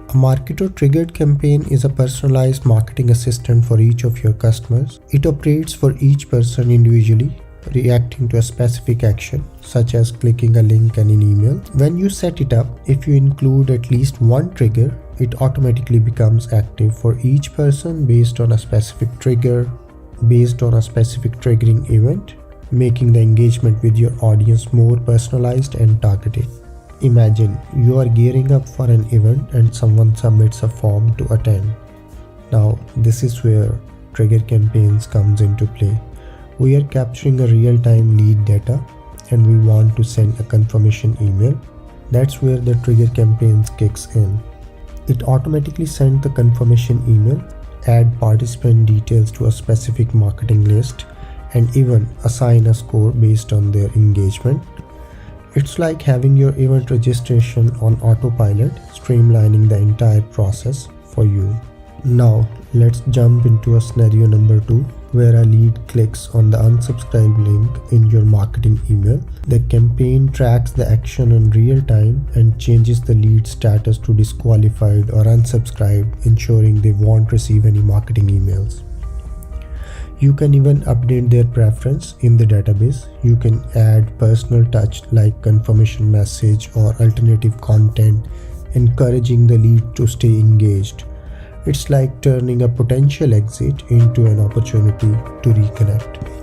A Marketo triggered campaign is a personalized marketing assistant for each of your customers. It operates for each person individually, reacting to a specific action, such as clicking a link in an email. When you set it up, if you include at least one trigger, it automatically becomes active for each person based on a specific trigger, based on a specific triggering event, making the engagement with your audience more personalized and targeted. Imagine you are gearing up for an event and someone submits a form to attend. Now, this is where trigger campaigns comes into play. We are capturing a real-time lead data and we want to send a confirmation email. That's where the trigger campaigns kicks in. It automatically sends the confirmation email, add participant details to a specific marketing list, and even assign a score based on their engagement. It's like having your event registration on autopilot, streamlining the entire process for you. Now, let's jump into a scenario number 2, where a lead clicks on the unsubscribe link in your marketing email. The campaign tracks the action in real time and changes the lead status to disqualified or unsubscribed, ensuring they won't receive any marketing emails. You can even update their preference in the database. You can add personal touch like confirmation message or alternative content, encouraging the lead to stay engaged. It's like turning a potential exit into an opportunity to reconnect.